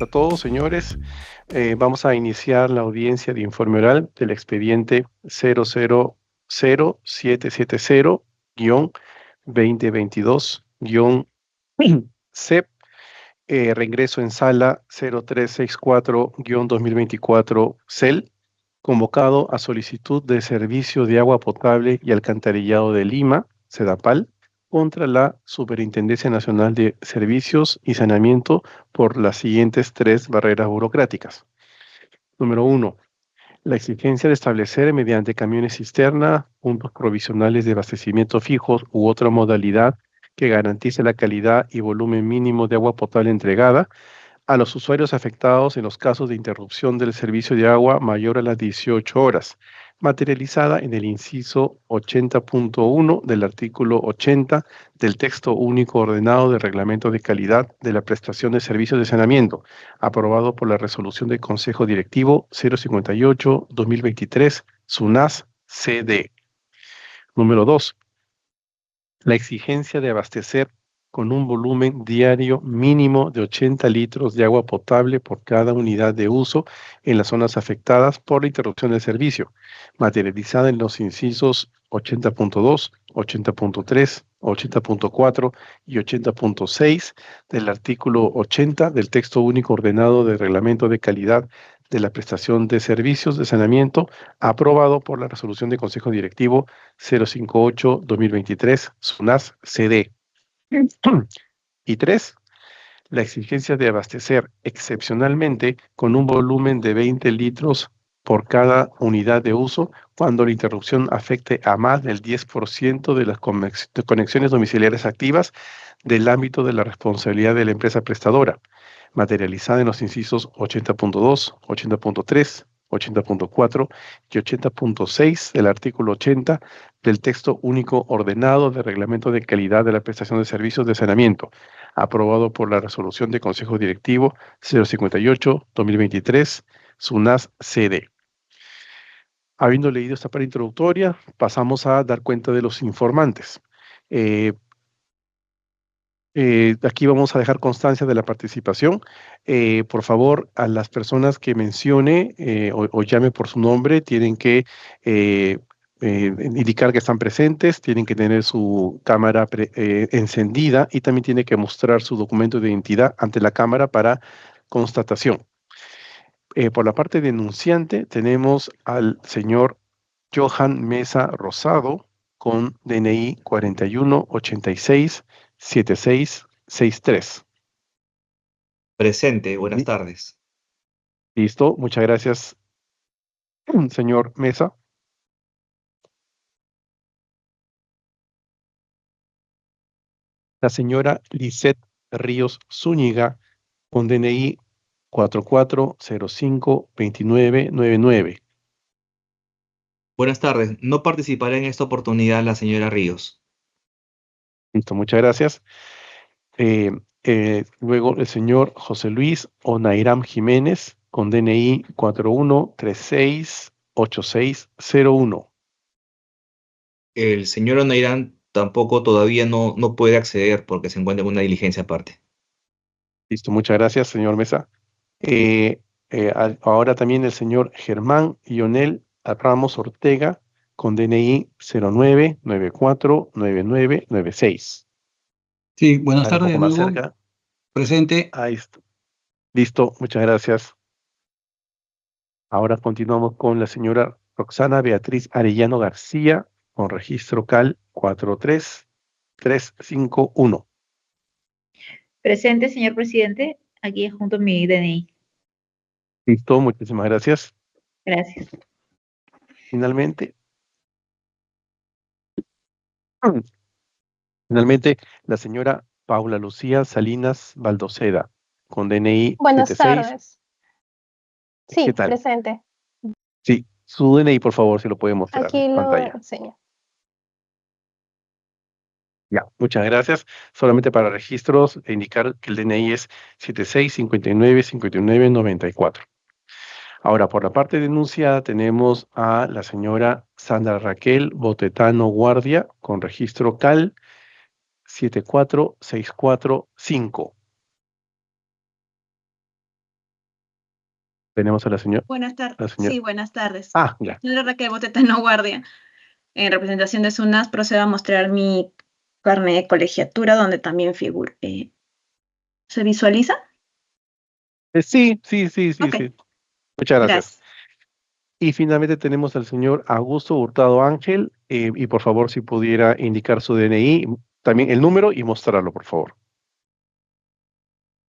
A todos, señores. Vamos a iniciar la audiencia de informe oral del expediente 000722-2022-CEP, reingreso en sala 0364-2024 convocado a solicitud de servicio de agua potable y alcantarillado de Lima, SEDAPAL, contra la Superintendencia Nacional de Servicios y Saneamiento por las siguientes tres barreras burocráticas. Número 1. La exigencia de establecer mediante camiones cisterna puntos provisionales de abastecimiento fijos u otra modalidad que garantice la calidad y volumen mínimo de agua potable entregada a los usuarios afectados en los casos de interrupción del servicio de agua mayor a las 18 horas, materializada en el inciso 80.1 del artículo 80 del texto único ordenado del Reglamento de Calidad de la Prestación de Servicios de Saneamiento, aprobado por la Resolución del Consejo Directivo 058-2023, SUNAS-CD. Número 2. La exigencia de abastecer con un volumen diario mínimo de 80 litros de agua potable por cada unidad de uso en las zonas afectadas por la interrupción del servicio, materializada en los incisos 80.2, 80.3, 80.4 y 80.6 del artículo 80 del texto único ordenado del Reglamento de Calidad de la Prestación de Servicios de Saneamiento, aprobado por la Resolución del Consejo Directivo 058-2023, SUNAS-CD. Y 3. La exigencia de abastecer excepcionalmente con un volumen de 20 litros por cada unidad de uso cuando la interrupción afecte a más del 10% de las conexiones domiciliares activas del ámbito de la responsabilidad de la empresa prestadora, materializada en los incisos 80.2, 80.3, 80.4 y 80.6 del artículo 80 del texto único ordenado del Reglamento de Calidad de la Prestación de Servicios de Saneamiento, aprobado por la Resolución de Consejo Directivo 058-2023, SUNAS-CD. Habiendo leído esta parte introductoria, pasamos a dar cuenta de los informantes. Aquí vamos a dejar constancia de la participación. Por favor, a las personas que mencione o llame por su nombre, tienen que indicar que están presentes, tienen que tener su cámara encendida y también tiene que mostrar su documento de identidad ante la cámara para constatación. Por la parte denunciante, tenemos al señor Johan Mesa Rosado con DNI 41867663. Presente, buenas Li- tardes. Listo, muchas gracias, señor Mesa. La señora Lisette Ríos Zúñiga con DNI 44052999. Buenas tardes. No participará en esta oportunidad la señora Ríos. Listo, muchas gracias. Luego el señor José Luis Onairam Jiménez con DNI 41368601. El señor Oneirán tampoco todavía no puede acceder porque se encuentra en una diligencia aparte. Listo, muchas gracias, señor Mesa. Eh, Ahora también el señor Germán Lionel Ramos Ortega con DNI 09949996. Sí, buenas A ver, un tardes poco de más nuevo. cerca. Presente. Ahí está. Listo, muchas gracias. Ahora continuamos con la señora Roxana Beatriz Arellano García con registro CAL 43351. Presente, señor presidente. Aquí junto a mi DNI. Listo, muchísimas gracias. Gracias. Finalmente, finalmente, la señora Paula Lucía Salinas Baldoceda con DNI Buenas 76. tardes. ¿Qué Sí, tal? presente. Sí, su DNI, por favor, si lo puede mostrar Aquí en lo pantalla. enseño. Ya, muchas gracias. Solamente para registros, indicar que el DNI es 76595994. Ahora, por la parte denunciada, tenemos a la señora Sandra Raquel Botetano Guardia con registro CAL 74645. Tenemos a la señora. Buenas tardes. La señora. Sí, buenas tardes. Ah, ya. Señora Raquel Botetano Guardia, en representación de SUNAS, procedo a mostrar mi carnet de colegiatura, donde también figura. ¿Se visualiza? Sí. Ok. Sí. Muchas gracias. Gracias. Y finalmente tenemos al señor Augusto Hurtado Ángel, y por favor, si pudiera indicar su DNI, también el número y mostrarlo, por favor.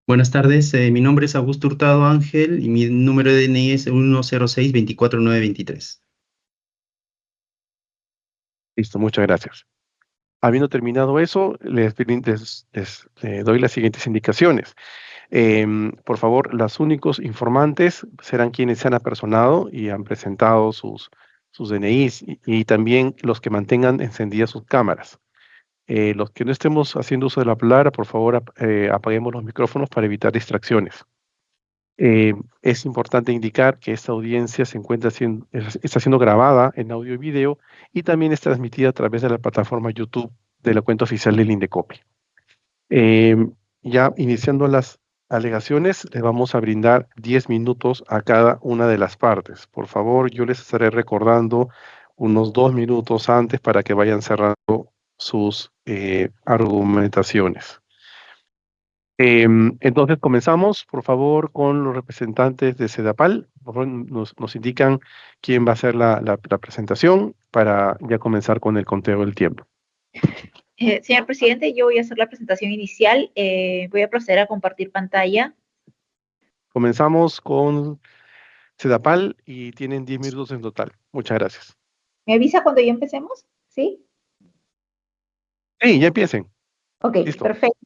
Buenas tardes, mi nombre es Augusto Hurtado Ángel y mi número de DNI es 106-24923. Listo, muchas gracias. Habiendo terminado eso, les doy las siguientes indicaciones. Por favor, los únicos informantes serán quienes se han apersonado y han presentado sus DNIs y también los que mantengan encendidas sus cámaras. Los que no estemos haciendo uso de la palabra, por favor, apaguemos los micrófonos para evitar distracciones. Es importante indicar que esta audiencia está siendo grabada en audio y video y también es transmitida a través de la plataforma YouTube de la cuenta oficial del Indecopi. Ya iniciando las alegaciones, les vamos a brindar 10 minutos a cada una de las partes. Por favor, yo les estaré recordando unos 2 minutos antes para que vayan cerrando sus argumentaciones. Entonces comenzamos, por favor, con los representantes de SEDAPAL. Por favor, nos indican quién va a hacer la presentación para ya comenzar con el conteo del tiempo. Señor presidente, yo voy a hacer la presentación inicial. Voy a proceder a compartir pantalla. Comenzamos con SEDAPAL y tienen 10 minutos en total. Muchas gracias. ¿Me avisa cuando ya empecemos? ¿Sí? Sí, ya empiecen. Ok, Listo. perfecto.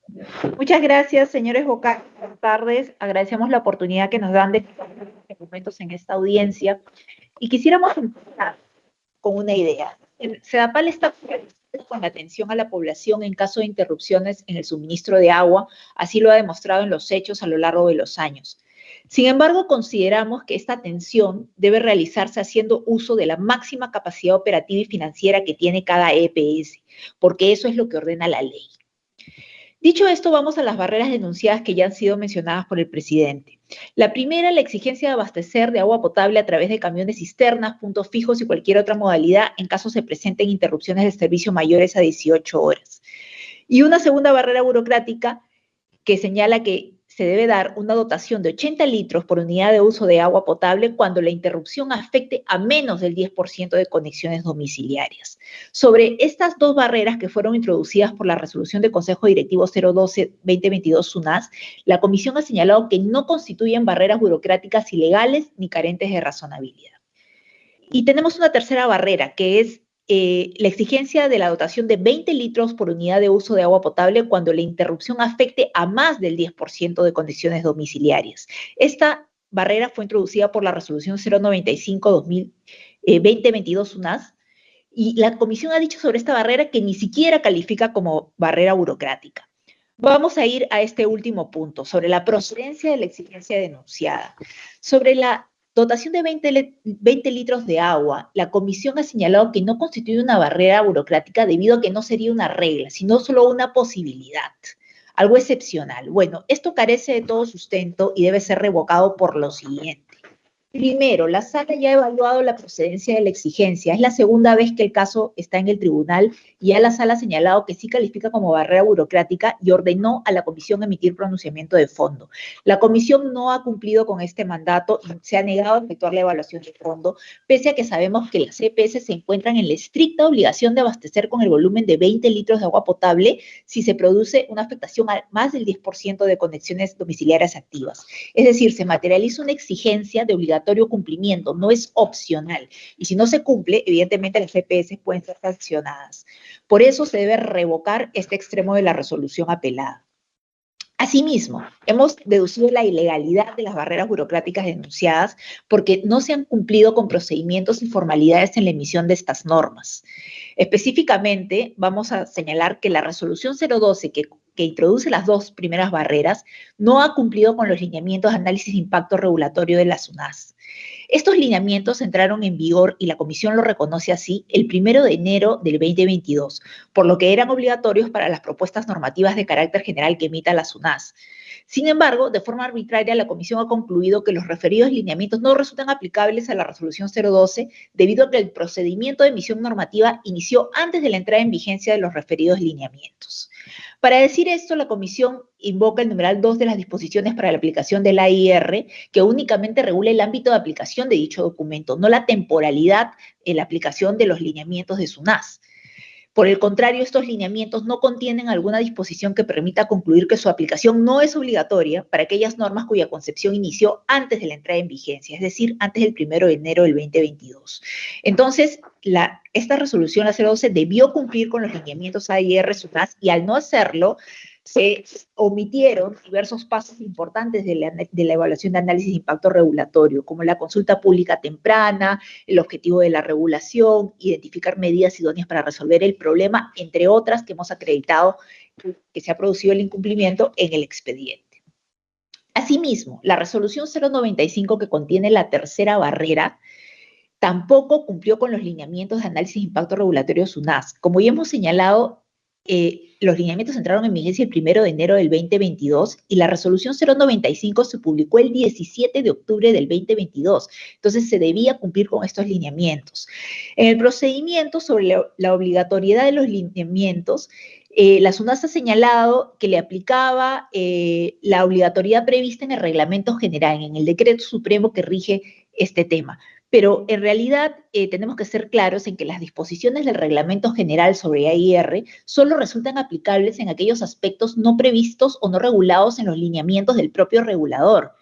Muchas gracias, señores vocales. Buenas tardes. Agradecemos la oportunidad que nos dan de argumentos en esta audiencia. Y quisiéramos empezar con una idea. El SEDAPAL está con la atención a la población en caso de interrupciones en el suministro de agua, así lo ha demostrado en los hechos a lo largo de los años. Sin embargo, consideramos que esta atención debe realizarse haciendo uso de la máxima capacidad operativa y financiera que tiene cada EPS, porque eso es lo que ordena la ley. Dicho esto, vamos a las barreras denunciadas que ya han sido mencionadas por el presidente. La primera, la exigencia de abastecer de agua potable a través de camiones cisternas, puntos fijos y cualquier otra modalidad en caso se presenten interrupciones del servicio mayores a 18 horas. Y una segunda barrera burocrática que señala que se debe dar una dotación de 80 litros por unidad de uso de agua potable cuando la interrupción afecte a menos del 10% de conexiones domiciliarias. Sobre estas dos barreras que fueron introducidas por la resolución del Consejo Directivo 012-2022 SUNAS, la Comisión ha señalado que no constituyen barreras burocráticas ilegales ni carentes de razonabilidad. Y tenemos una tercera barrera, que es la exigencia de la dotación de 20 litros por unidad de uso de agua potable cuando la interrupción afecte a más del 10% de condiciones domiciliarias. Esta barrera fue introducida por la resolución 095-2022 SUNAS y la comisión ha dicho sobre esta barrera que ni siquiera califica como barrera burocrática. Vamos a ir a este último punto, sobre la procedencia de la exigencia denunciada. Sobre la dotación de 20 litros de agua, la comisión ha señalado que no constituye una barrera burocrática debido a que no sería una regla, sino solo una posibilidad, algo excepcional. Bueno, esto carece de todo sustento y debe ser revocado por lo siguiente. Primero, la sala ya ha evaluado la procedencia de la exigencia. Es la segunda vez que el caso está en el tribunal y ya la sala ha señalado que sí califica como barrera burocrática y ordenó a la comisión emitir pronunciamiento de fondo. La comisión no ha cumplido con este mandato y se ha negado a efectuar la evaluación de fondo, pese a que sabemos que las EPS se encuentran en la estricta obligación de abastecer con el volumen de 20 litros de agua potable si se produce una afectación a más del 10% de conexiones domiciliarias activas. Es decir, se materializa una exigencia de obligatorio cumplimiento, no es opcional. Y si no se cumple, evidentemente las EPS pueden ser sancionadas. Por eso se debe revocar este extremo de la resolución apelada. Asimismo, hemos deducido la ilegalidad de las barreras burocráticas denunciadas porque no se han cumplido con procedimientos y formalidades en la emisión de estas normas. Específicamente, vamos a señalar que la resolución 012 que introduce las dos primeras barreras no ha cumplido con los lineamientos de análisis de impacto regulatorio de la SUNAS. Estos lineamientos entraron en vigor, y la Comisión lo reconoce así, el 1 de enero del 2022, por lo que eran obligatorios para las propuestas normativas de carácter general que emita la SUNAS. Sin embargo, de forma arbitraria, la Comisión ha concluido que los referidos lineamientos no resultan aplicables a la resolución 012 debido a que el procedimiento de emisión normativa inició antes de la entrada en vigencia de los referidos lineamientos. Para decir esto, la Comisión invoca el numeral 2 de las disposiciones para la aplicación del AIR, que únicamente regula el ámbito de aplicación de dicho documento, no la temporalidad en la aplicación de los lineamientos de SUNAS. Por el contrario, estos lineamientos no contienen alguna disposición que permita concluir que su aplicación no es obligatoria para aquellas normas cuya concepción inició antes de la entrada en vigencia, es decir, antes del 1 de enero del 2022. Entonces, esta resolución, la 012, debió cumplir con los lineamientos AIR SUNAS y al no hacerlo, se omitieron diversos pasos importantes de la evaluación de análisis de impacto regulatorio, como la consulta pública temprana, el objetivo de la regulación, identificar medidas idóneas para resolver el problema, entre otras que hemos acreditado que se ha producido el incumplimiento en el expediente. Asimismo, la resolución 095, que contiene la tercera barrera, tampoco cumplió con los lineamientos de análisis de impacto regulatorio SUNAS. Como ya hemos señalado, los lineamientos entraron en vigencia el 1 de enero del 2022 y la resolución 095 se publicó el 17 de octubre del 2022. Entonces, se debía cumplir con estos lineamientos. En el procedimiento sobre la obligatoriedad de los lineamientos, la SUNAS ha señalado que le aplicaba la obligatoriedad prevista en el reglamento general, en el decreto supremo que rige este tema. Pero en realidad tenemos que ser claros en que las disposiciones del reglamento general sobre AIR solo resultan aplicables en aquellos aspectos no previstos o no regulados en los lineamientos del propio regulador.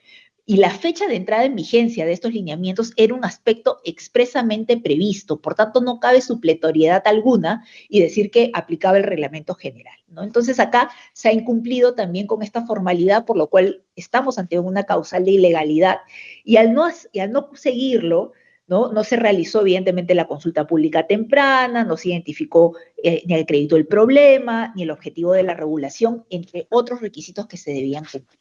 Y la fecha de entrada en vigencia de estos lineamientos era un aspecto expresamente previsto, por tanto no cabe supletoriedad alguna y decir que aplicaba el reglamento general, ¿no? Entonces acá se ha incumplido también con esta formalidad, por lo cual estamos ante una causal de ilegalidad y al no seguirlo, no se realizó evidentemente la consulta pública temprana, no se identificó ni el crédito del problema, ni el objetivo de la regulación, entre otros requisitos que se debían cumplir.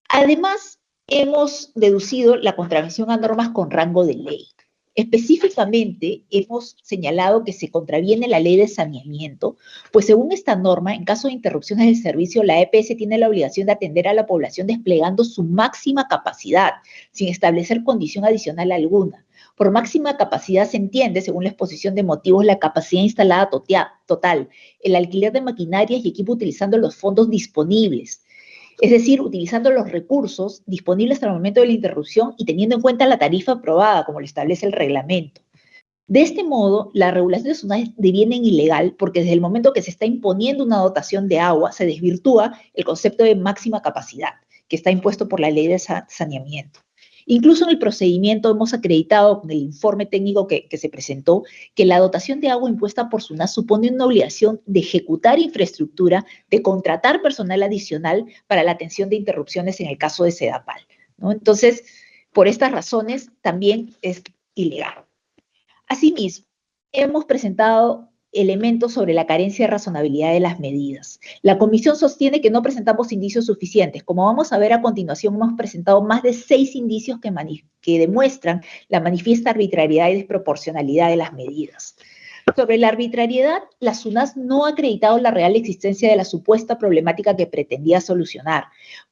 Además, hemos deducido la contravención a normas con rango de ley. Específicamente, hemos señalado que se contraviene la ley de saneamiento, pues según esta norma, en caso de interrupciones del servicio, la EPS tiene la obligación de atender a la población desplegando su máxima capacidad, sin establecer condición adicional alguna. Por máxima capacidad se entiende, según la exposición de motivos, la capacidad instalada total, el alquiler de maquinarias y equipo utilizando los fondos disponibles, es decir, utilizando los recursos disponibles hasta el momento de la interrupción y teniendo en cuenta la tarifa aprobada, como lo establece el reglamento. De este modo, la regulación de SUNAS deviene ilegal porque desde el momento que se está imponiendo una dotación de agua, se desvirtúa el concepto de máxima capacidad, que está impuesto por la ley de saneamiento. Incluso en el procedimiento hemos acreditado con el informe técnico que se presentó que la dotación de agua impuesta por SUNAS supone una obligación de ejecutar infraestructura, de contratar personal adicional para la atención de interrupciones en el caso de Sedapal, ¿no? Entonces, por estas razones también es ilegal. Asimismo, hemos presentado elementos sobre la carencia de razonabilidad de las medidas. La Comisión sostiene que no presentamos indicios suficientes. Como vamos a ver a continuación, hemos presentado más de 6 indicios que demuestran la manifiesta arbitrariedad y desproporcionalidad de las medidas. Sobre la arbitrariedad, la SUNAS no ha acreditado la real existencia de la supuesta problemática que pretendía solucionar.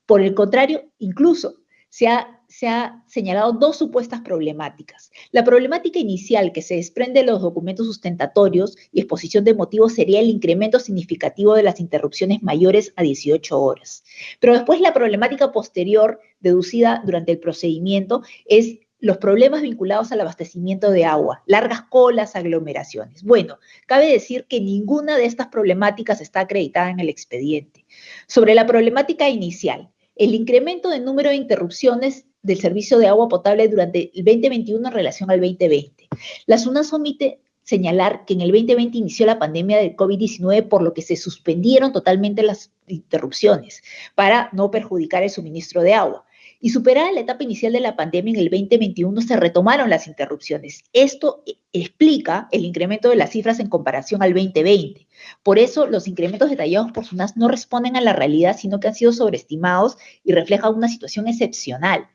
Por el contrario, incluso se ha señalado 2 supuestas problemáticas. La problemática inicial que se desprende de los documentos sustentatorios y exposición de motivos sería el incremento significativo de las interrupciones mayores a 18 horas. Pero después la problemática posterior deducida durante el procedimiento es los problemas vinculados al abastecimiento de agua, largas colas, aglomeraciones. Bueno, cabe decir que ninguna de estas problemáticas está acreditada en el expediente. Sobre la problemática inicial, el incremento del número de interrupciones del servicio de agua potable durante el 2021 en relación al 2020. La SUNAS omite señalar que en el 2020 inició la pandemia del COVID-19, por lo que se suspendieron totalmente las interrupciones para no perjudicar el suministro de agua. Y superada la etapa inicial de la pandemia, en el 2021 se retomaron las interrupciones. Esto explica el incremento de las cifras en comparación al 2020. Por eso, los incrementos detallados por SUNAS no responden a la realidad, sino que han sido sobreestimados y reflejan una situación excepcional.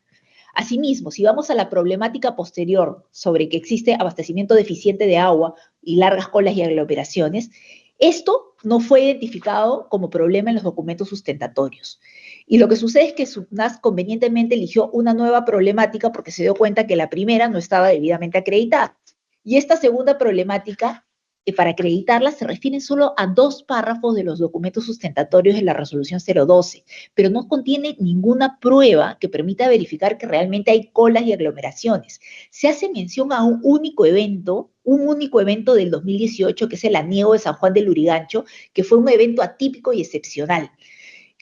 Asimismo, si vamos a la problemática posterior sobre que existe abastecimiento deficiente de agua y largas colas y aglomeraciones, esto no fue identificado como problema en los documentos sustentatorios. Y lo que sucede es que SUNAS convenientemente eligió una nueva problemática porque se dio cuenta que la primera no estaba debidamente acreditada. Y esta segunda problemática, para acreditarla, se refieren solo a 2 párrafos de los documentos sustentatorios de la resolución 012, pero no contiene ninguna prueba que permita verificar que realmente hay colas y aglomeraciones. Se hace mención a un único evento del 2018, que es el aniego de San Juan del Lurigancho, que fue un evento atípico y excepcional.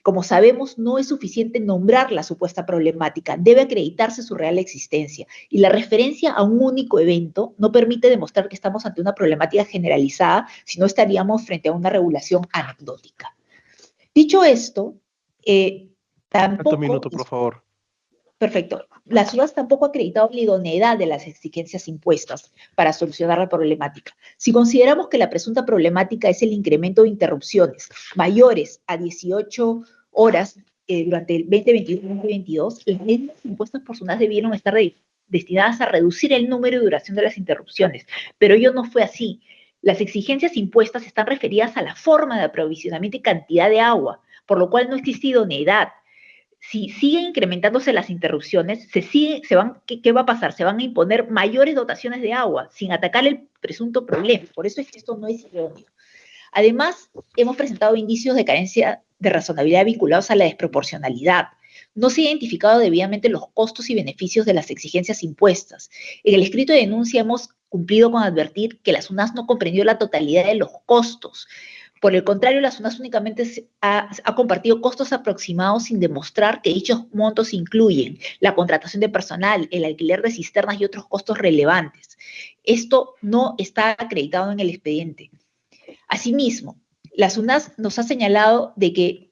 Como sabemos, no es suficiente nombrar la supuesta problemática, debe acreditarse su real existencia. Y la referencia a un único evento no permite demostrar que estamos ante una problemática generalizada, sino estaríamos frente a una regulación anecdótica. Dicho esto, tampoco... Un minuto, por favor. Perfecto. La SUNAS tampoco ha acreditado la idoneidad de las exigencias impuestas para solucionar la problemática. Si consideramos que la presunta problemática es el incremento de interrupciones mayores a 18 horas durante el 2021-2022, las medidas impuestas por SUNAS debieron estar destinadas a reducir el número y duración de las interrupciones, pero ello no fue así. Las exigencias impuestas están referidas a la forma de aprovisionamiento y cantidad de agua, por lo cual no existe idoneidad. Si siguen incrementándose las interrupciones, ¿qué va a pasar? Se van a imponer mayores dotaciones de agua sin atacar el presunto problema. Por eso es que esto no es idóneo. Además, hemos presentado indicios de carencia de razonabilidad vinculados a la desproporcionalidad. No se han identificado debidamente los costos y beneficios de las exigencias impuestas. En el escrito de denuncia hemos cumplido con advertir que la SUNAS no comprendió la totalidad de los costos. Por el contrario, la SUNAS únicamente ha compartido costos aproximados sin demostrar que dichos montos incluyen la contratación de personal, el alquiler de cisternas y otros costos relevantes. Esto no está acreditado en el expediente. Asimismo, la SUNAS nos ha señalado de que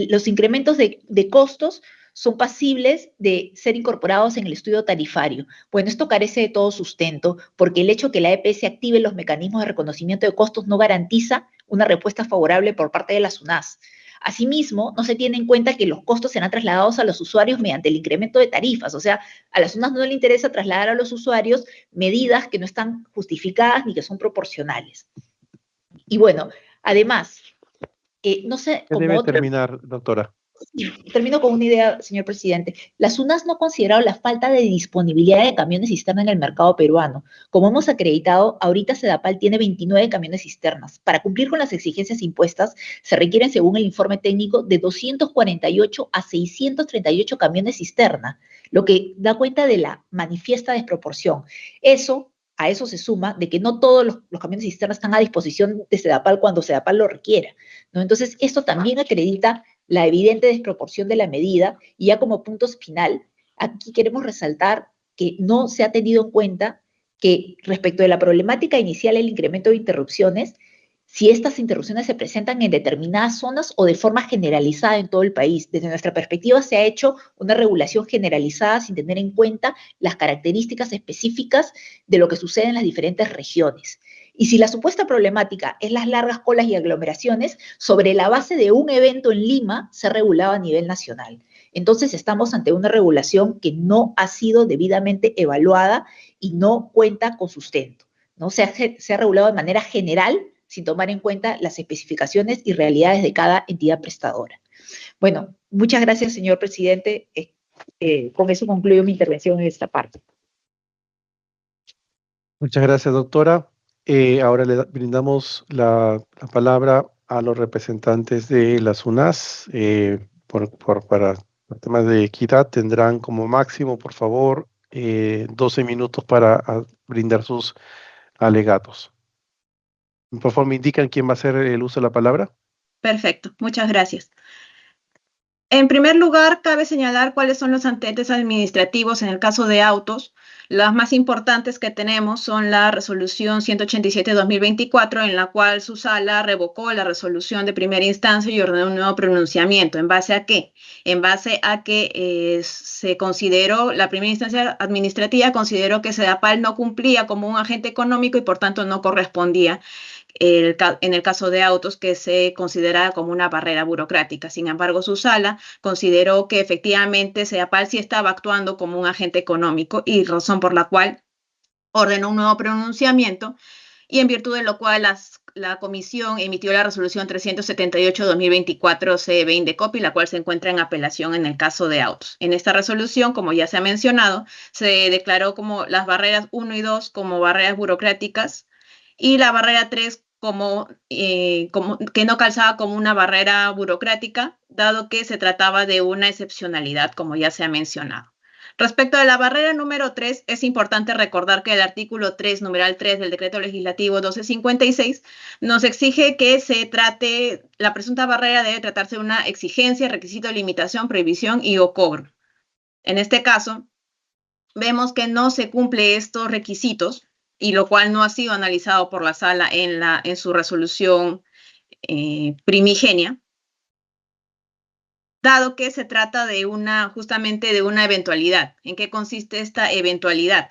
los incrementos de costos son pasibles de ser incorporados en el estudio tarifario. Bueno, esto carece de todo sustento porque el hecho que la EPS active los mecanismos de reconocimiento de costos no garantiza una respuesta favorable por parte de la SUNAS. Asimismo, no se tiene en cuenta que los costos serán trasladados a los usuarios mediante el incremento de tarifas. O sea, a la SUNAS no le interesa trasladar a los usuarios medidas que no están justificadas ni que son proporcionales. Y bueno, además, no sé... Debe terminar, doctora. Termino con una idea, señor presidente. La SUNAS no ha considerado la falta de disponibilidad de camiones cisterna en el mercado peruano. Como hemos acreditado, ahorita Sedapal tiene 29 camiones cisternas. Para cumplir con las exigencias impuestas, se requieren, según el informe técnico, de 248 a 638 camiones cisterna, lo que da cuenta de la manifiesta desproporción. A eso se suma de que no todos los camiones cisternas están a disposición de Sedapal cuando Sedapal lo requiera, ¿no? Entonces, esto también acredita la evidente desproporción de la medida, y ya como punto final, aquí queremos resaltar que no se ha tenido en cuenta que respecto de la problemática inicial del incremento de interrupciones, si estas interrupciones se presentan en determinadas zonas o de forma generalizada en todo el país. Desde nuestra perspectiva se ha hecho una regulación generalizada sin tener en cuenta las características específicas de lo que sucede en las diferentes regiones. Y si la supuesta problemática es las largas colas y aglomeraciones, sobre la base de un evento en Lima se ha regulado a nivel nacional. Entonces estamos ante una regulación que no ha sido debidamente evaluada y no cuenta con sustento, ¿no? Se ha regulado de manera general sin tomar en cuenta las especificaciones y realidades de cada entidad prestadora. Bueno, muchas gracias, señor presidente. Con eso concluyo mi intervención en esta parte. Muchas gracias, doctora. Ahora le brindamos la palabra a los representantes de la SUNAS. Para los temas de equidad tendrán como máximo, por favor, 12 minutos para brindar sus alegatos. Por favor, me indican quién va a hacer el uso de la palabra. Perfecto, muchas gracias. En primer lugar, cabe señalar cuáles son los antecedentes administrativos en el caso de autos. Las más importantes que tenemos son la resolución 187/2024, en la cual su sala revocó la resolución de primera instancia y ordenó un nuevo pronunciamiento. ¿En base a qué? En base a que se consideró, la primera instancia administrativa consideró que Sedapal no cumplía como un agente económico y por tanto no correspondía en el caso de autos, que se considera como una barrera burocrática. Sin embargo, su sala consideró que efectivamente Sedapal sí estaba actuando como un agente económico y razón por la cual ordenó un nuevo pronunciamiento, y en virtud de lo cual la comisión emitió la resolución 378-2024 CB Indecopi, la cual se encuentra en apelación en el caso de autos. En esta resolución, como ya se ha mencionado, se declaró como las barreras 1 y 2 como barreras burocráticas y la barrera 3 como que no calzaba como una barrera burocrática, dado que se trataba de una excepcionalidad, como ya se ha mencionado. Respecto a la barrera número 3, es importante recordar que el artículo 3, numeral 3 del Decreto Legislativo 1256 nos exige que se trate, la presunta barrera debe tratarse de una exigencia, requisito, limitación, prohibición y o cobro. En este caso, vemos que no se cumple estos requisitos, y lo cual no ha sido analizado por la sala en su resolución primigenia, dado que se trata de justamente de una eventualidad. ¿En qué consiste esta eventualidad?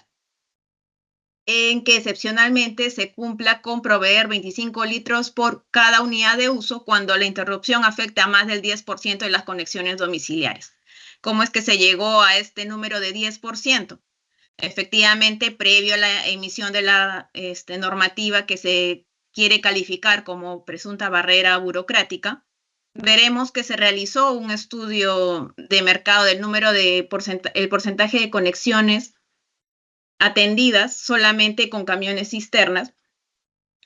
En que excepcionalmente se cumpla con proveer 25 litros por cada unidad de uso cuando la interrupción afecte a más del 10% de las conexiones domiciliares. ¿Cómo es que se llegó a este número de 10%? Efectivamente, previo a la emisión de la normativa que se quiere calificar como presunta barrera burocrática, veremos que se realizó un estudio de mercado del número de el porcentaje de conexiones atendidas solamente con camiones cisternas,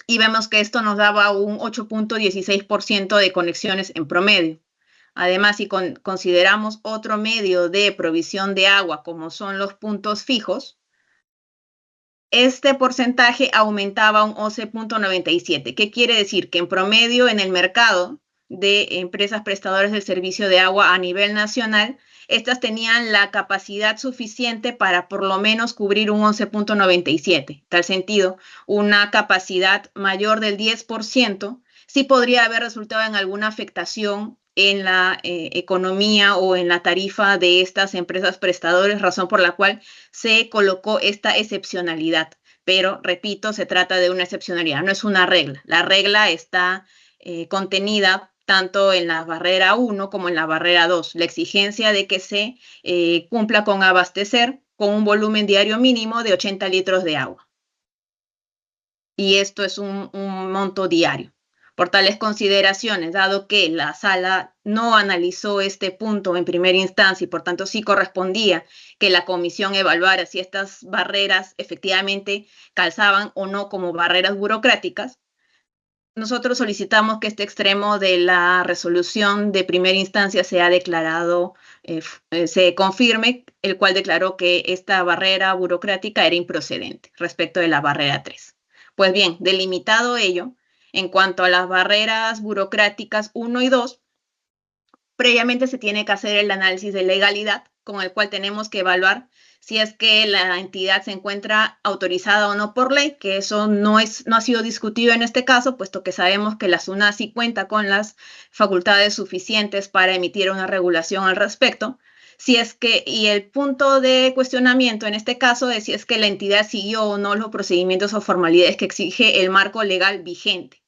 y vemos que esto nos daba un 8.16% de conexiones en promedio. Además, si consideramos otro medio de provisión de agua, como son los puntos fijos, este porcentaje aumentaba un 11.97. ¿Qué quiere decir? Que en promedio en el mercado de empresas prestadoras del servicio de agua a nivel nacional, estas tenían la capacidad suficiente para por lo menos cubrir un 11.97. Tal sentido, una capacidad mayor del 10% sí podría haber resultado en alguna afectación en la economía o en la tarifa de estas empresas prestadoras, razón por la cual se colocó esta excepcionalidad. Pero, repito, se trata de una excepcionalidad, no es una regla. La regla está contenida tanto en la barrera 1 como en la barrera 2, la exigencia de que se cumpla con abastecer con un volumen diario mínimo de 80 litros de agua. Y esto es un monto diario. Por tales consideraciones, dado que la sala no analizó este punto en primera instancia y por tanto sí correspondía que la comisión evaluara si estas barreras efectivamente calzaban o no como barreras burocráticas, nosotros solicitamos que este extremo de la resolución de primera instancia sea declarado, se confirme, el cual declaró que esta barrera burocrática era improcedente respecto de la barrera 3. Pues bien, delimitado ello, en cuanto a las barreras burocráticas 1 y 2, previamente se tiene que hacer el análisis de legalidad, con el cual tenemos que evaluar si es que la entidad se encuentra autorizada o no por ley, que eso no ha sido discutido en este caso, puesto que sabemos que la SUNASI cuenta con las facultades suficientes para emitir una regulación al respecto. Y el punto de cuestionamiento en este caso es si es que la entidad siguió o no los procedimientos o formalidades que exige el marco legal vigente.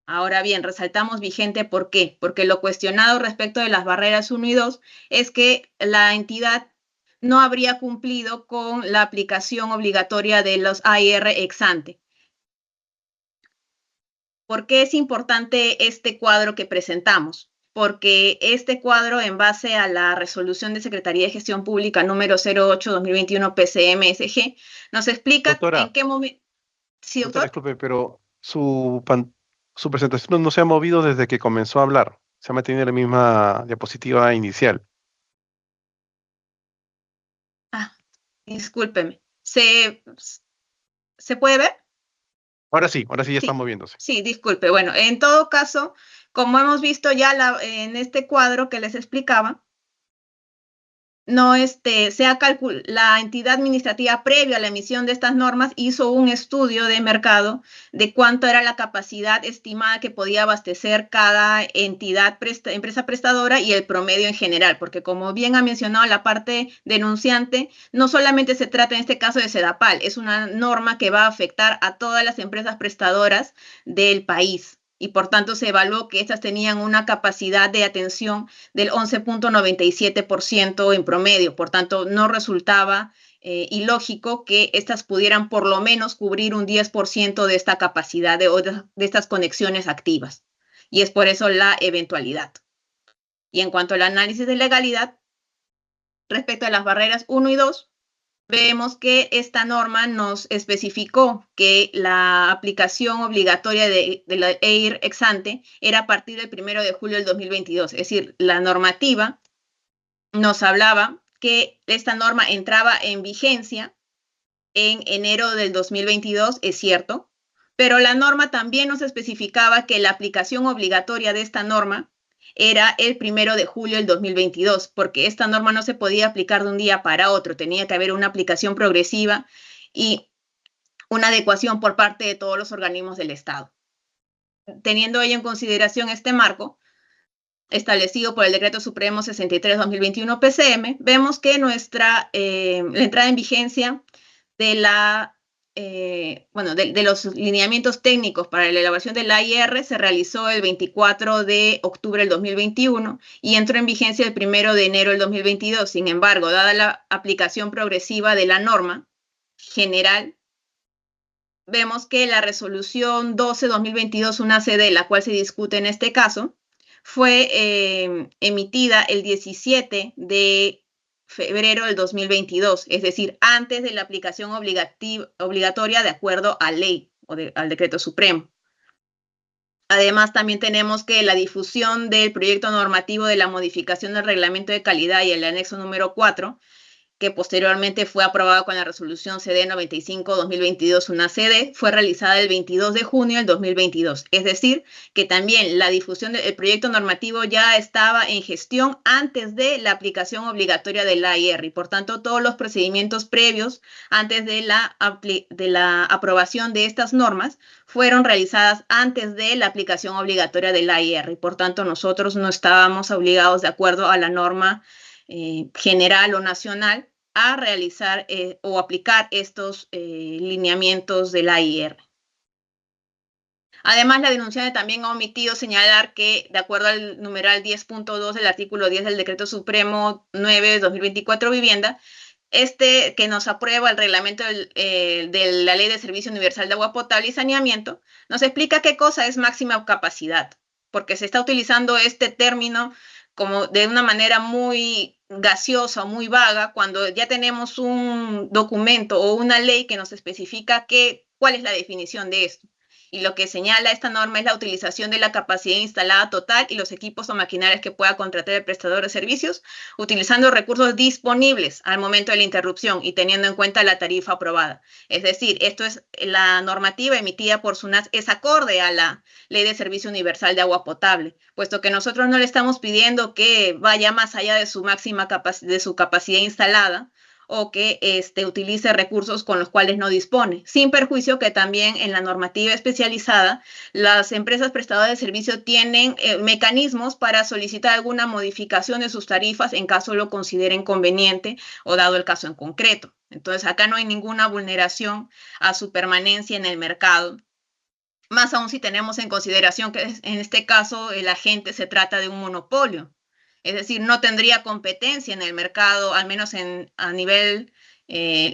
Ahora bien, resaltamos vigente, ¿por qué? Porque lo cuestionado respecto de las barreras 1 y 2 es que la entidad no habría cumplido con la aplicación obligatoria de los AIR ex ante. ¿Por qué es importante este cuadro que presentamos? Porque este cuadro, en base a la resolución de Secretaría de Gestión Pública número 08-2021 PCMSG, nos explica Doctora, en qué momento... Sí, doctora, doctor. disculpe, pero su presentación no se ha movido desde que comenzó a hablar. Se ha mantenido en la misma diapositiva inicial. Discúlpeme. ¿Se puede ver? Ahora sí ya Sí. está moviéndose. Sí, disculpe. Bueno, en todo caso, como hemos visto ya en este cuadro que les explicaba, no la entidad administrativa previa a la emisión de estas normas hizo un estudio de mercado de cuánto era la capacidad estimada que podía abastecer cada entidad, empresa prestadora y el promedio en general, porque como bien ha mencionado la parte denunciante, no solamente se trata en este caso de Sedapal, es una norma que va a afectar a todas las empresas prestadoras del país. Y por tanto se evaluó que estas tenían una capacidad de atención del 11.97% en promedio. Por tanto, no resultaba ilógico que estas pudieran por lo menos cubrir un 10% de esta capacidad de estas conexiones activas. Y es por eso la eventualidad. Y en cuanto al análisis de legalidad, respecto a las barreras 1 y 2, vemos que esta norma nos especificó que la aplicación obligatoria de la EIR ex ante era a partir del 1 de julio del 2022. Es decir, la normativa nos hablaba que esta norma entraba en vigencia en enero del 2022, es cierto, pero la norma también nos especificaba que la aplicación obligatoria de esta norma era el 1 de julio del 2022, porque esta norma no se podía aplicar de un día para otro, tenía que haber una aplicación progresiva y una adecuación por parte de todos los organismos del Estado. Teniendo ello en consideración este marco, establecido por el Decreto Supremo 63/2021 PCM, vemos que la entrada en vigencia de los lineamientos técnicos para la elaboración de la AIR se realizó el 24 de octubre del 2021 y entró en vigencia el 1 de enero del 2022. Sin embargo, dada la aplicación progresiva de la norma general, vemos que la resolución 12/2022, una CD, la cual se discute en este caso, fue emitida el 17 de febrero del 2022, es decir, antes de la aplicación obligatoria de acuerdo a ley o al decreto supremo. Además, también tenemos que la difusión del proyecto normativo de la modificación del reglamento de calidad y el anexo número 4, que posteriormente fue aprobado con la resolución CD 95/2022, una CD, fue realizada el 22 de junio del 2022. Es decir, que también la difusión del proyecto normativo ya estaba en gestión antes de la aplicación obligatoria de la AIR y, por tanto, todos los procedimientos previos antes de la aprobación de estas normas fueron realizadas antes de la aplicación obligatoria de la AIR y, por tanto, nosotros no estábamos obligados, de acuerdo a la norma general o nacional, a realizar o aplicar estos lineamientos de la AIR. Además, la denunciante también ha omitido señalar que, de acuerdo al numeral 10.2 del artículo 10 del Decreto Supremo 9/2024 Vivienda, que nos aprueba el reglamento de la Ley de Servicio Universal de Agua Potable y Saneamiento, nos explica qué cosa es máxima capacidad, porque se está utilizando este término como de una manera muy gaseosa o muy vaga, cuando ya tenemos un documento o una ley que nos especifica cuál es la definición de esto. Y lo que señala esta norma es la utilización de la capacidad instalada total y los equipos o maquinarias que pueda contratar el prestador de servicios, utilizando recursos disponibles al momento de la interrupción y teniendo en cuenta la tarifa aprobada. Es decir, esto es la normativa emitida por SUNAT, es acorde a la Ley de Servicio Universal de Agua Potable, puesto que nosotros no le estamos pidiendo que vaya más allá de su máxima de su capacidad instalada, o que utilice recursos con los cuales no dispone, sin perjuicio que también en la normativa especializada las empresas prestadoras de servicio tienen mecanismos para solicitar alguna modificación de sus tarifas en caso lo consideren conveniente o dado el caso en concreto. Entonces, acá no hay ninguna vulneración a su permanencia en el mercado. Más aún si tenemos en consideración que en este caso el agente se trata de un monopolio. Es decir, no tendría competencia en el mercado, al menos a nivel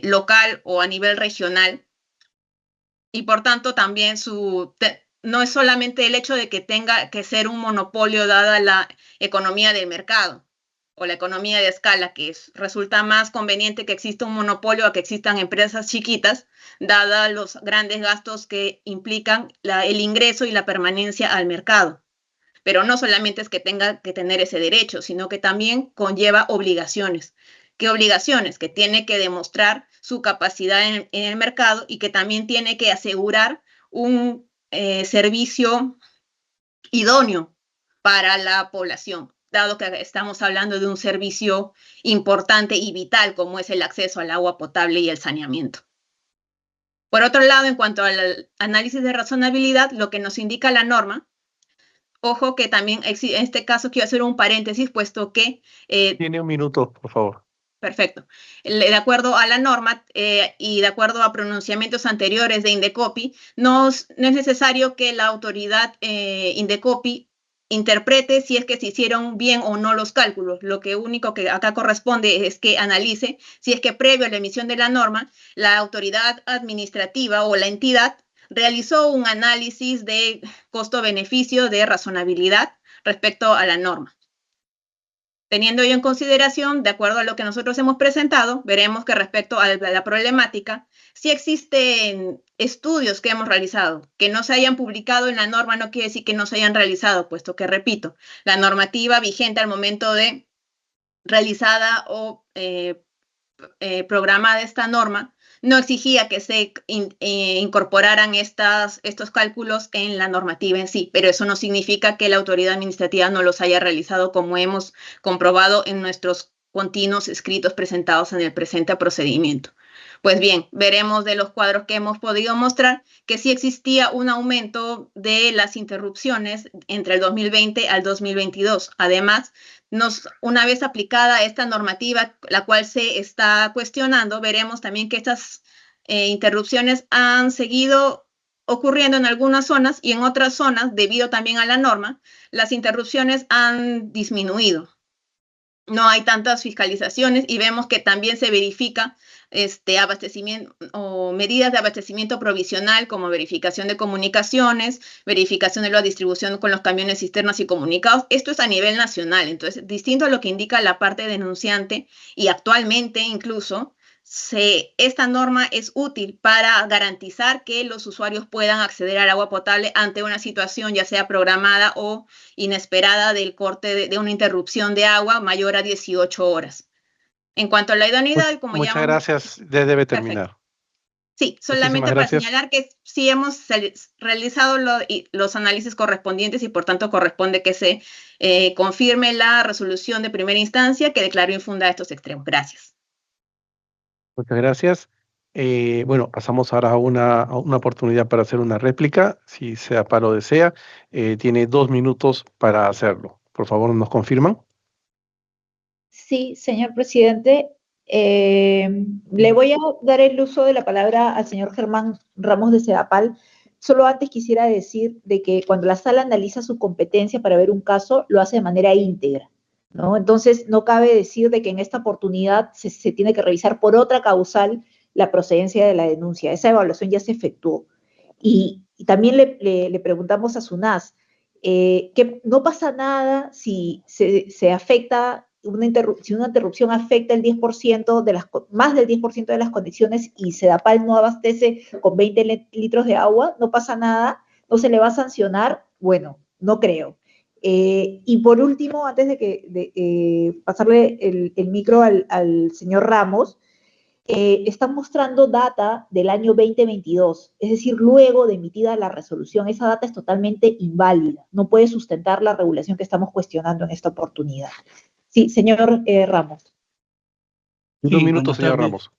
local o a nivel regional. Y por tanto, también no es solamente el hecho de que tenga que ser un monopolio dada la economía del mercado o la economía de escala, que resulta más conveniente que exista un monopolio a que existan empresas chiquitas, dada los grandes gastos que implican el ingreso y la permanencia al mercado. Pero no solamente es que tenga que tener ese derecho, sino que también conlleva obligaciones. ¿Qué obligaciones? Que tiene que demostrar su capacidad en el mercado y que también tiene que asegurar un servicio idóneo para la población, dado que estamos hablando de un servicio importante y vital como es el acceso al agua potable y el saneamiento. Por otro lado, en cuanto al análisis de razonabilidad, lo que nos indica la norma, ojo que también en este caso quiero hacer un paréntesis, puesto que... Tiene un minuto, por favor. Perfecto. De acuerdo a la norma y de acuerdo a pronunciamientos anteriores de Indecopi, no es necesario que la autoridad Indecopi interprete si es que se hicieron bien o no los cálculos. Lo que único que acá corresponde es que analice si es que previo a la emisión de la norma, la autoridad administrativa o la entidad realizó un análisis de costo-beneficio, de razonabilidad respecto a la norma. Teniendo ello en consideración, de acuerdo a lo que nosotros hemos presentado, veremos que respecto a la problemática, si existen estudios que hemos realizado, que no se hayan publicado en la norma, no quiere decir que no se hayan realizado, puesto que, repito, la normativa vigente al momento de realizada o programada esta norma no exigía que se incorporaran estos cálculos en la normativa en sí, pero eso no significa que la autoridad administrativa no los haya realizado, como hemos comprobado en nuestros continuos escritos presentados en el presente procedimiento. Pues bien, veremos de los cuadros que hemos podido mostrar que sí existía un aumento de las interrupciones entre el 2020 al 2022. Además, una vez aplicada esta normativa, la cual se está cuestionando, veremos también que estas interrupciones han seguido ocurriendo en algunas zonas y en otras zonas, debido también a la norma, las interrupciones han disminuido. No hay tantas fiscalizaciones y vemos que también se verifica abastecimiento o medidas de abastecimiento provisional como verificación de comunicaciones, verificación de la distribución con los camiones cisternas y comunicados. Esto es a nivel nacional, entonces distinto a lo que indica la parte denunciante, y actualmente incluso esta norma es útil para garantizar que los usuarios puedan acceder al agua potable ante una situación ya sea programada o inesperada del corte de una interrupción de agua mayor a 18 horas. En cuanto a la idoneidad, como ya... Muchas gracias, ya debe terminar. Perfecto. Sí, solamente para señalar que sí hemos realizado los análisis correspondientes y por tanto corresponde que se confirme la resolución de primera instancia que declaró infundada estos extremos. Gracias. Muchas gracias. Bueno, pasamos ahora a una oportunidad para hacer una réplica. Si SEDAPAL lo desea, tiene 2 minutos para hacerlo. Por favor, ¿nos confirman? Sí, señor presidente. Le voy a dar el uso de la palabra al señor Germán Ramos de SEDAPAL. Solo antes quisiera decir de que cuando la sala analiza su competencia para ver un caso, lo hace de manera íntegra, ¿no? Entonces, no cabe decir de que en esta oportunidad se tiene que revisar por otra causal la procedencia de la denuncia. Esa evaluación ya se efectuó. Y también le preguntamos a SUNAS que no pasa nada si se afecta si una interrupción afecta el 10% más del 10% de las conexiones y SEDAPAL no abastece con 20 litros de agua, no pasa nada, no se le va a sancionar. Bueno, no creo. Y por último, antes de pasarle el micro al señor Ramos, están mostrando data del año 2022, es decir, luego de emitida la resolución. Esa data es totalmente inválida, no puede sustentar la regulación que estamos cuestionando en esta oportunidad. Sí, señor Ramos. 2 minutos, señor Ramos.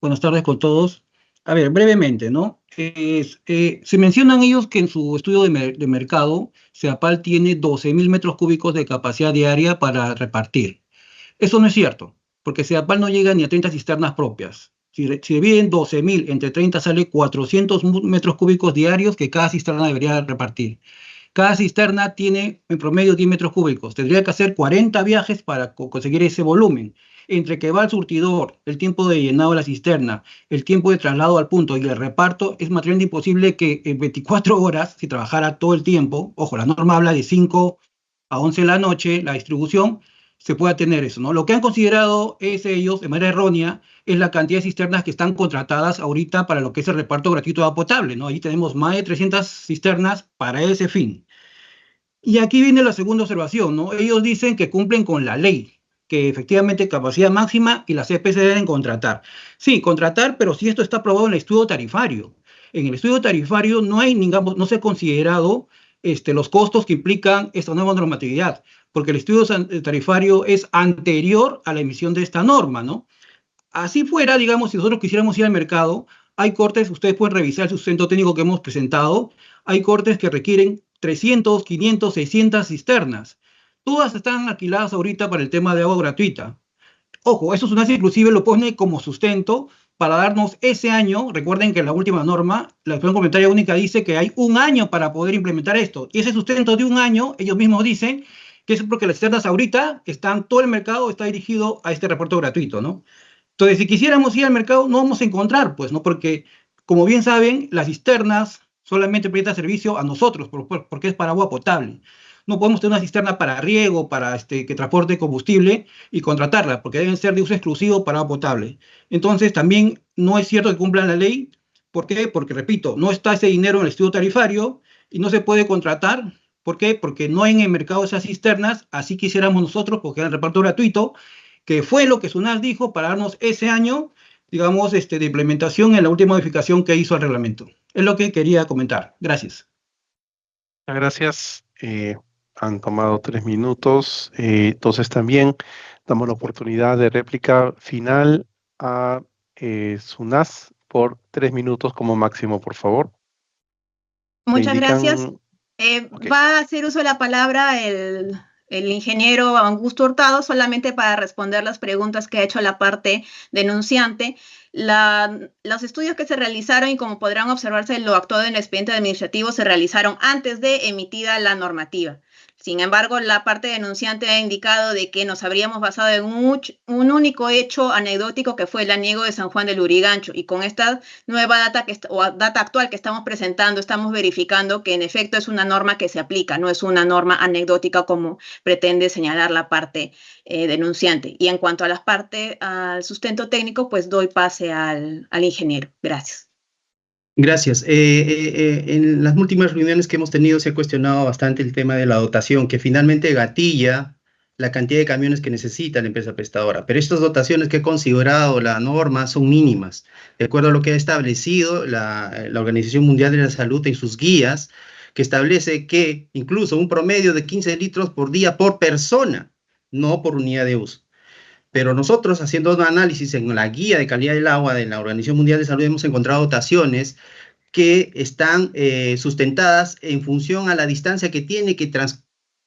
Buenas tardes con todos. A ver, brevemente, ¿no? Se mencionan ellos que en su estudio de mercado, SEDAPAL tiene 12.000 metros cúbicos de capacidad diaria para repartir. Eso no es cierto, porque SEDAPAL no llega ni a 30 cisternas propias. Si dividen 12.000 entre 30 sale 400 metros cúbicos diarios que cada cisterna debería repartir. Cada cisterna tiene en promedio 10 metros cúbicos. Tendría que hacer 40 viajes para conseguir ese volumen. Entre que va al surtidor, el tiempo de llenado de la cisterna, el tiempo de traslado al punto y el reparto, es materialmente imposible que en 24 horas, si trabajara todo el tiempo, ojo, la norma habla de 5 a 11 de la noche, la distribución, se pueda tener eso, ¿no? Lo que han considerado ellos, de manera errónea, es la cantidad de cisternas que están contratadas ahorita para lo que es el reparto gratuito de agua potable, ¿no? Ahí tenemos más de 300 cisternas para ese fin. Y aquí viene la segunda observación, ¿no? Ellos dicen que cumplen con la ley, que efectivamente capacidad máxima y las CPC deben contratar. Sí, contratar, pero si esto está aprobado en el estudio tarifario. En el estudio tarifario no se ha considerado los costos que implican esta nueva normatividad, porque el estudio tarifario es anterior a la emisión de esta norma, ¿no? Así fuera, digamos, si nosotros quisiéramos ir al mercado, hay cortes, ustedes pueden revisar el sustento técnico que hemos presentado, hay cortes que requieren 300, 500, 600 cisternas. Todas están alquiladas ahorita para el tema de agua gratuita. Ojo, eso SUNAS inclusive lo pone como sustento para darnos ese año. Recuerden que la última norma, la acción complementaria única, dice que hay un año para poder implementar esto. Y ese sustento de un año, ellos mismos dicen que es porque las cisternas ahorita están, todo el mercado está dirigido a este reporte gratuito, ¿no? Entonces, si quisiéramos ir al mercado, no vamos a encontrar, pues, ¿no? Porque, como bien saben, las cisternas solamente prestan servicio a nosotros, porque es para agua potable. No podemos tener una cisterna para riego, para que transporte combustible y contratarla, porque deben ser de uso exclusivo para agua potable. Entonces, también no es cierto que cumplan la ley. ¿Por qué? Porque, repito, no está ese dinero en el estudio tarifario y no se puede contratar. ¿Por qué? Porque no hay en el mercado esas cisternas, así quisiéramos nosotros, porque era el reparto gratuito, que fue lo que SUNAT dijo para darnos ese año, digamos, de implementación en la última modificación que hizo al reglamento. Es lo que quería comentar. Gracias. Muchas gracias. Han tomado 3 minutos. Entonces también damos la oportunidad de réplica final a SUNAS por 3 minutos como máximo, por favor. Muchas gracias. Ok. Va a hacer uso de la palabra el ingeniero Augusto Hurtado, solamente para responder las preguntas que ha hecho la parte denunciante. Los estudios que se realizaron, y como podrán observarse, lo actuado en el expediente administrativo se realizaron antes de emitida la normativa. Sin embargo, la parte denunciante ha indicado de que nos habríamos basado en un único hecho anecdótico, que fue el aniego de San Juan del Lurigancho, y con esta nueva data data actual que estamos presentando, estamos verificando que en efecto es una norma que se aplica, no es una norma anecdótica como pretende señalar la parte denunciante. Y en cuanto a las partes, al sustento técnico, pues doy pase al ingeniero. Gracias. Gracias. En las últimas reuniones que hemos tenido se ha cuestionado bastante el tema de la dotación, que finalmente gatilla la cantidad de camiones que necesita la empresa prestadora. Pero estas dotaciones que ha considerado la norma son mínimas, de acuerdo a lo que ha establecido la Organización Mundial de la Salud en sus guías, que establece que incluso un promedio de 15 litros por día por persona, no por unidad de uso. Pero nosotros, haciendo un análisis en la guía de calidad del agua de la Organización Mundial de Salud, hemos encontrado dotaciones que están sustentadas en función a la distancia que tiene que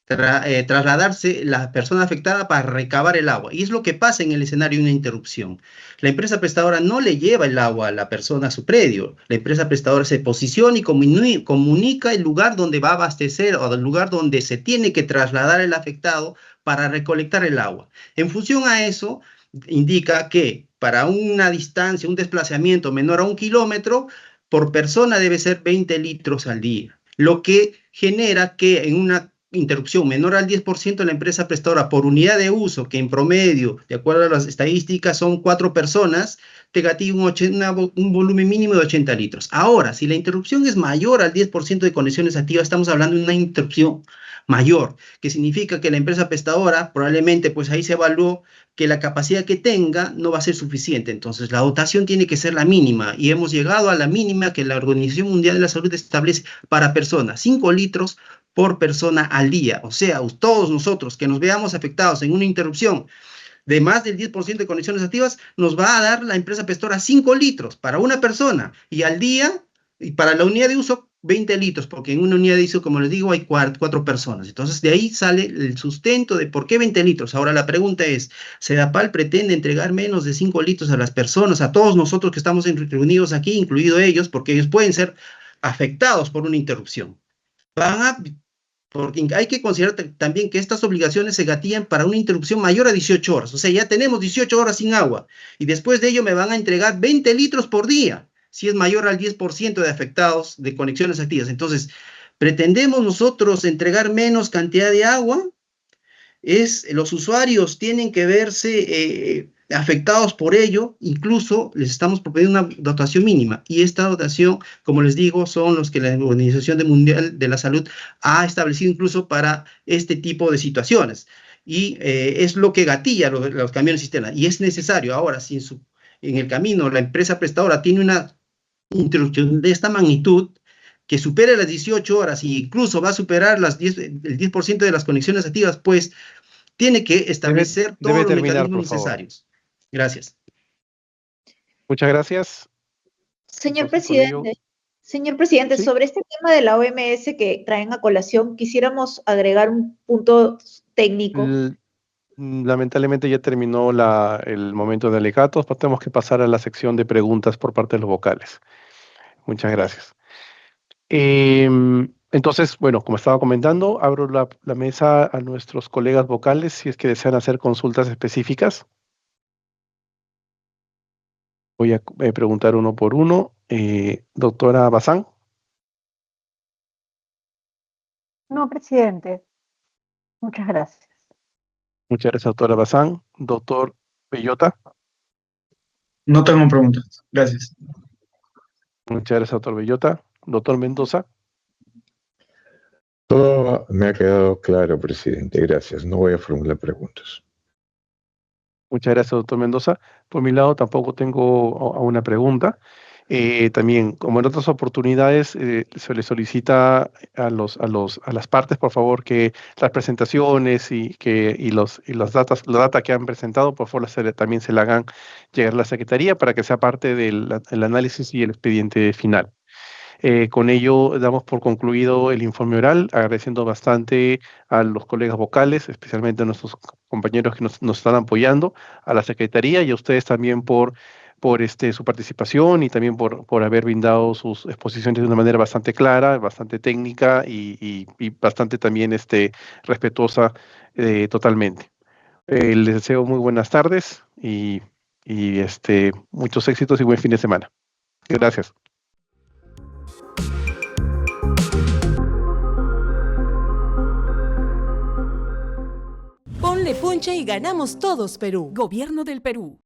trasladarse la persona afectada para recabar el agua. Y es lo que pasa en el escenario de una interrupción. La empresa prestadora no le lleva el agua a la persona a su predio. La empresa prestadora se posiciona y comunica el lugar donde va a abastecer o el lugar donde se tiene que trasladar el afectado para recolectar el agua. En función a eso, indica que para una distancia, un desplazamiento menor a 1 kilómetro, por persona debe ser 20 litros al día, lo que genera que en una interrupción menor al 10%, la empresa prestadora por unidad de uso, que en promedio, de acuerdo a las estadísticas, son 4 personas, te gatilla un volumen mínimo de 80 litros. Ahora, si la interrupción es mayor al 10% de conexiones activas, estamos hablando de una interrupción mayor, que significa que la empresa prestadora probablemente, pues ahí se evaluó que la capacidad que tenga no va a ser suficiente. Entonces, la dotación tiene que ser la mínima, y hemos llegado a la mínima que la Organización Mundial de la Salud establece para personas, 5 litros por persona al día. O sea, todos nosotros que nos veamos afectados en una interrupción de más del 10% de conexiones activas, nos va a dar la empresa prestadora 5 litros para una persona, y al día, y para la unidad de uso, 20 litros, porque en una unidad de uso, como les digo, hay 4 personas. Entonces, de ahí sale el sustento de por qué 20 litros. Ahora, la pregunta es, ¿Sedapal pretende entregar menos de 5 litros a las personas, a todos nosotros que estamos reunidos aquí, incluido ellos, porque ellos pueden ser afectados por una interrupción? Porque hay que considerar también que estas obligaciones se gatillan para una interrupción mayor a 18 horas. O sea, ya tenemos 18 horas sin agua, y después de ello me van a entregar 20 litros por día, si es mayor al 10% de afectados de conexiones activas. Entonces, ¿pretendemos nosotros entregar menos cantidad de agua? Los usuarios tienen que verse afectados por ello. Incluso les estamos proponiendo una dotación mínima, y esta dotación, como les digo, son los que la Organización Mundial de la Salud ha establecido incluso para este tipo de situaciones, y es lo que gatilla los camiones cisterna, y es necesario. Ahora, si en el camino la empresa prestadora tiene una interrupción de esta magnitud, que supere las 18 horas e incluso va a superar el 10% de las conexiones activas, pues tiene que establecer todos los mecanismos necesarios. Gracias. Muchas gracias. Señor Entonces, presidente, ¿sí? sobre este tema de la OMS que traen a colación, quisiéramos agregar un punto técnico. Lamentablemente ya terminó el momento de alegatos, pues tenemos que pasar a la sección de preguntas por parte de los vocales. Muchas gracias. Entonces, bueno, como estaba comentando, abro la mesa a nuestros colegas vocales si es que desean hacer consultas específicas. Voy a preguntar uno por uno. Doctora Bazán. No, presidente. Muchas gracias. Muchas gracias, doctora Bazán. Doctor Bellota. No tengo preguntas. Gracias. Muchas gracias, doctor Bellota. Doctor Mendoza. Todo me ha quedado claro, presidente. Gracias. No voy a formular preguntas. Muchas gracias, doctor Mendoza. Por mi lado, tampoco tengo una pregunta. También, como en otras oportunidades, se le solicita a las partes, por favor, que las presentaciones y las data que han presentado, por favor, también se la hagan llegar a la Secretaría para que sea parte del análisis y el expediente final. Con ello damos por concluido el informe oral, agradeciendo bastante a los colegas vocales, especialmente a nuestros compañeros que nos están apoyando, a la Secretaría y a ustedes también por su participación y también por haber brindado sus exposiciones de una manera bastante clara, bastante técnica y bastante también respetuosa totalmente. Les deseo muy buenas tardes y muchos éxitos y buen fin de semana. Gracias. Ponle punche y ganamos todos, Perú. Gobierno del Perú.